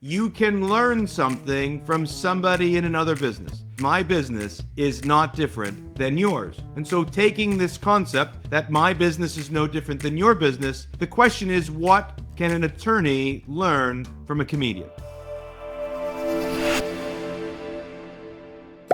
You can learn something from somebody in another business. My business is not different than yours. And so, taking this concept that my business is no different than your business, the question is, what can an attorney learn from a comedian?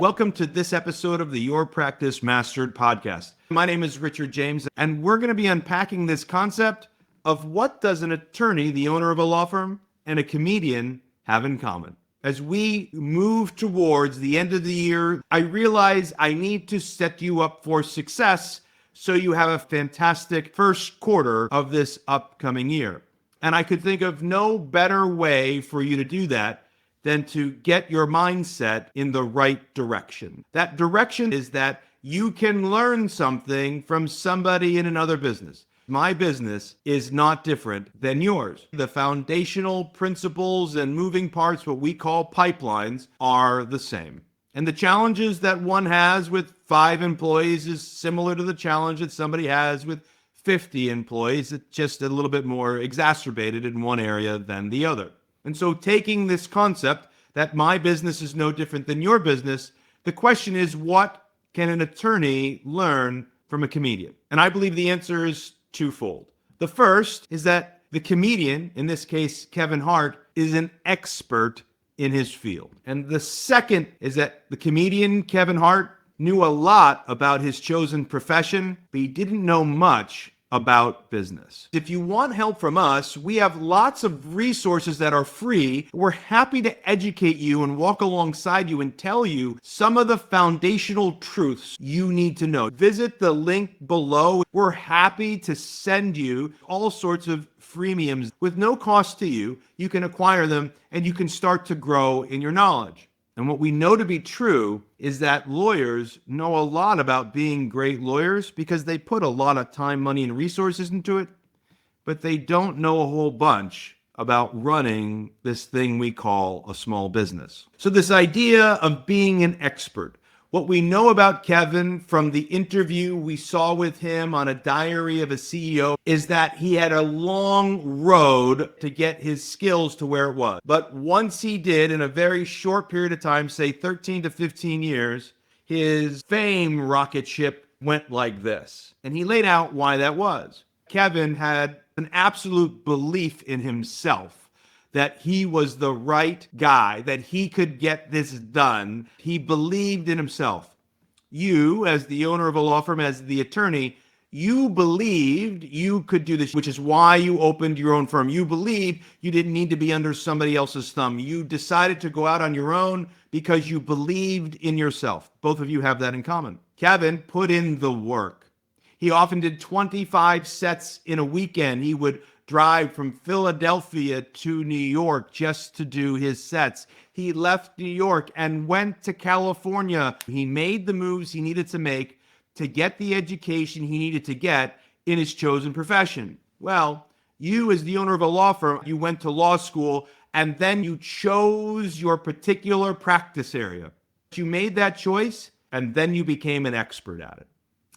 Welcome to this episode of the Your Practice Mastered podcast. My name is Richard James, and we're going to be unpacking this concept of what does an attorney, the owner of a law firm, and a comedian have in common. As we move towards the end of the year, I realize I need to set you up for success so you have a fantastic first quarter of this upcoming year. And I could think of no better way for you to do that than to get your mindset in the right direction. That direction is that you can learn something from somebody in another business. My business is not different than yours. The foundational principles and moving parts, what we call pipelines, are the same. And the challenges that one has with 5 employees is similar to the challenge that somebody has with 50 employees. It's just a little bit more exacerbated in one area than the other. And so, taking this concept that my business is no different than your business, the question is, what can an attorney learn from a comedian? And I believe the answer is twofold. The first is that the comedian, in this case Kevin Hart, is an expert in his field. And the second is that the comedian Kevin Hart knew a lot about his chosen profession, but he didn't know much about business. If you want help from us, we have lots of resources that are free. We're happy to educate you and walk alongside you and tell you some of the foundational truths you need to know. Visit the link below. We're happy to send you all sorts of freemiums with no cost to you. You can acquire them and you can start to grow in your knowledge. And what we know to be true is that lawyers know a lot about being great lawyers because they put a lot of time, money, and resources into it, but they don't know a whole bunch about running this thing we call a small business. So this idea of being an expert, what we know about Kevin from the interview we saw with him on A Diary of a CEO is that he had a long road to get his skills to where it was. But once he did, in a very short period of time, say 13 to 15 years, his fame rocket ship went like this. And he laid out why that was. Kevin had an absolute belief in himself that he was the right guy, that he could get this done. He believed in himself. You, as the owner of a law firm, as the attorney, you believed you could do this, which is why you opened your own firm. You believed you didn't need to be under somebody else's thumb. You decided to go out on your own because you believed in yourself. Both of you have that in common. Kevin put in the work. He often did 25 sets in a weekend. He would drive from Philadelphia to New York just to do his sets. He left New York and went to California. He made the moves he needed to make to get the education he needed to get in his chosen profession. Well, you as the owner of a law firm, you went to law school and then you chose your particular practice area. You made that choice and then you became an expert at it.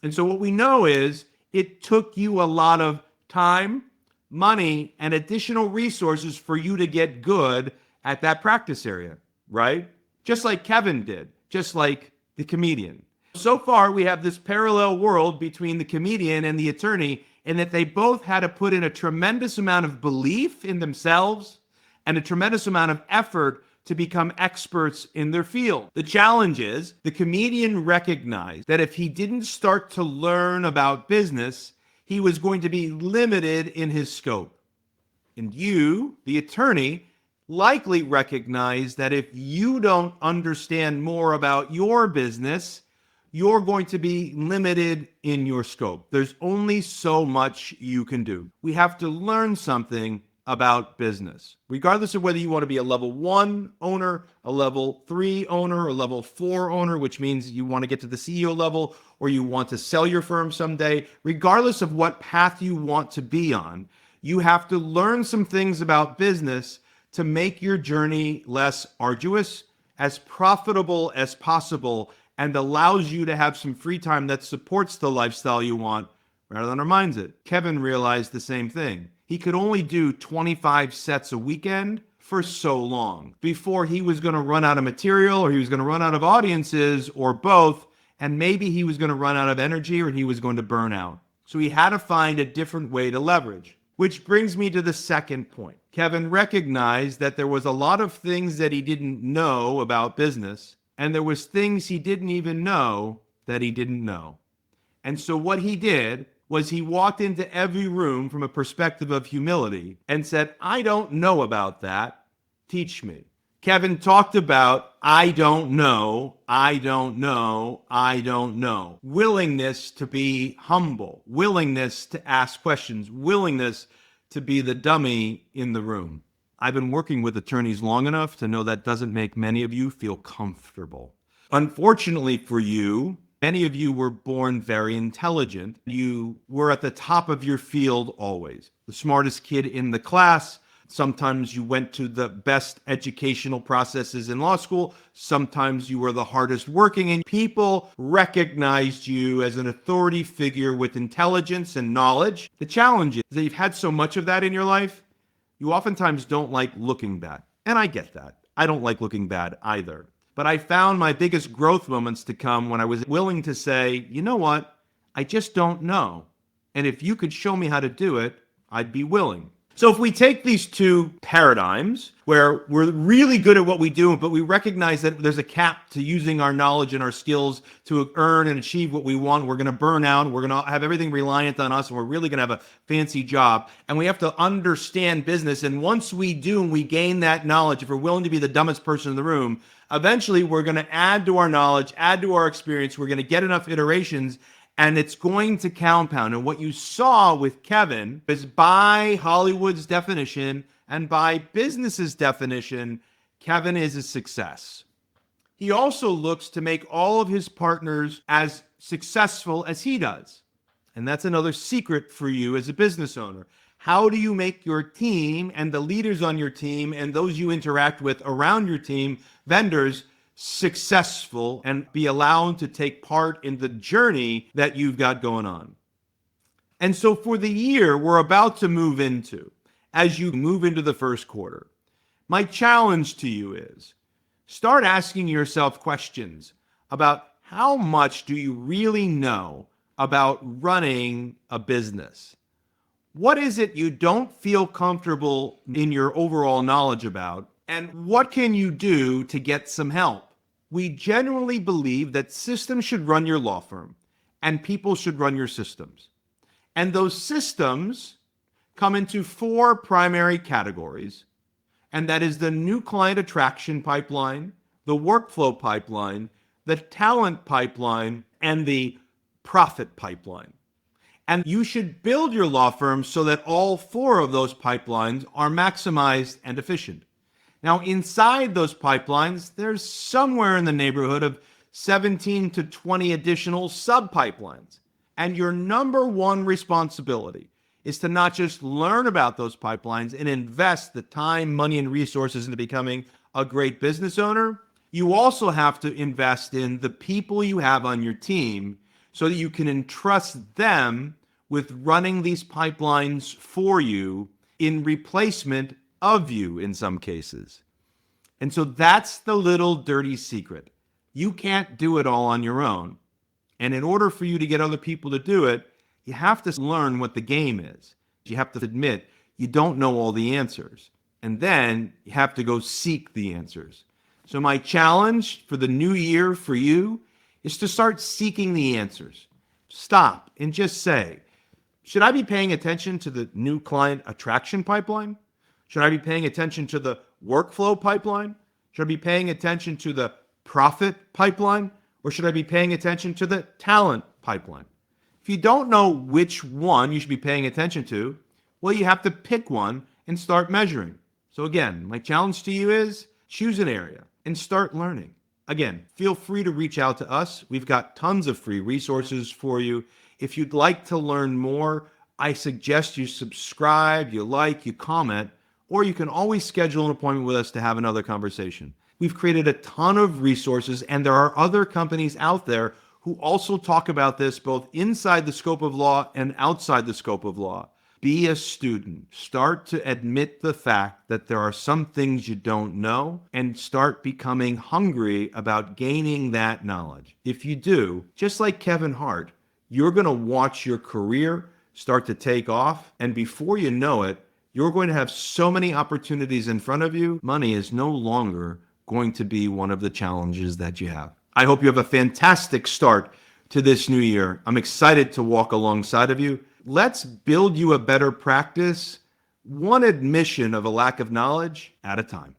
And so what we know is it took you a lot of time, money, and additional resources for you to get good at that practice area, right? Just like Kevin did, just like the comedian. So far, we have this parallel world between the comedian and the attorney in that they both had to put in a tremendous amount of belief in themselves and a tremendous amount of effort to become experts in their field. The challenge is the comedian recognized that if he didn't start to learn about business, he was going to be limited in his scope. And you, the attorney, likely recognize that if you don't understand more about your business, you're going to be limited in your scope. There's only so much you can do. We have to learn something about business, regardless of whether you want to be a level 1 owner, a level 3 owner, a level 4 owner, which means you want to get to the CEO level, or you want to sell your firm someday. Regardless of what path you want to be on, you have to learn some things about business to make your journey less arduous, as profitable as possible, and allows you to have some free time that supports the lifestyle you want rather than undermines it. Kevin realized the same thing. He could only do 25 sets a weekend for so long before he was going to run out of material, or he was going to run out of audiences, or both. And maybe he was going to run out of energy, or he was going to burn out. So he had to find a different way to leverage. Which brings me to the second point. Kevin recognized that there was a lot of things that he didn't know about business, and there was things he didn't even know that he didn't know. And so what he did was he walked into every room from a perspective of humility and said, I don't know about that. Teach me. Kevin talked about, I don't know, I don't know, I don't know. Willingness to be humble, willingness to ask questions, willingness to be the dummy in the room. I've been working with attorneys long enough to know that doesn't make many of you feel comfortable. Unfortunately for you, many of you were born very intelligent. You were at the top of your field always. The smartest kid in the class. Sometimes you went to the best educational processes in law school. Sometimes you were the hardest working, and people recognized you as an authority figure with intelligence and knowledge. The challenge is that you've had so much of that in your life, you oftentimes don't like looking bad. And I get that. I don't like looking bad either. But I found my biggest growth moments to come when I was willing to say, you know what? I just don't know. And if you could show me how to do it, I'd be willing. So if we take these two paradigms where we're really good at what we do, but we recognize that there's a cap to using our knowledge and our skills to earn and achieve what we want, we're going to burn out, we're going to have everything reliant on us, and we're really going to have a fancy job, and we have to understand business. And once we do, and we gain that knowledge, if we're willing to be the dumbest person in the room, eventually we're going to add to our knowledge, add to our experience, we're going to get enough iterations, and it's going to compound. And what you saw with Kevin is, by Hollywood's definition and by business's definition, Kevin is a success. He also looks to make all of his partners as successful as he does. And that's another secret for you as a business owner. How do you make your team and the leaders on your team and those you interact with around your team, vendors, successful and be allowed to take part in the journey that you've got going on? And so for the year we're about to move into, as you move into the first quarter, my challenge to you is start asking yourself questions about how much do you really know about running a business? What is it you don't feel comfortable in your overall knowledge about? And what can you do to get some help? We generally believe that systems should run your law firm and people should run your systems. And those systems come into four primary categories. And that is the new client attraction pipeline, the workflow pipeline, the talent pipeline, and the profit pipeline. And you should build your law firm so that all four of those pipelines are maximized and efficient. Now, inside those pipelines, there's somewhere in the neighborhood of 17 to 20 additional sub-pipelines. And your number one responsibility is to not just learn about those pipelines and invest the time, money, and resources into becoming a great business owner. You also have to invest in the people you have on your team so that you can entrust them with running these pipelines for you in replacement of you in some cases. And so that's the little dirty secret. You can't do it all on your own. And in order for you to get other people to do it, you have to learn what the game is. You have to admit you don't know all the answers. And then you have to go seek the answers. So my challenge for the new year for you is to start seeking the answers. Stop and just say, should I be paying attention to the new client attraction pipeline? Should I be paying attention to the workflow pipeline? Should I be paying attention to the profit pipeline? Or should I be paying attention to the talent pipeline? If you don't know which one you should be paying attention to, well, you have to pick one and start measuring. So again, my challenge to you is choose an area and start learning. Again, feel free to reach out to us. We've got tons of free resources for you. If you'd like to learn more, I suggest you subscribe, you like, you comment, or you can always schedule an appointment with us to have another conversation. We've created a ton of resources, and there are other companies out there who also talk about this both inside the scope of law and outside the scope of law. Be a student. Start to admit the fact that there are some things you don't know and start becoming hungry about gaining that knowledge. If you do, just like Kevin Hart, you're going to watch your career start to take off. And before you know it, you're going to have so many opportunities in front of you. Money is no longer going to be one of the challenges that you have. I hope you have a fantastic start to this new year. I'm excited to walk alongside of you. Let's build you a better practice, one admission of a lack of knowledge at a time.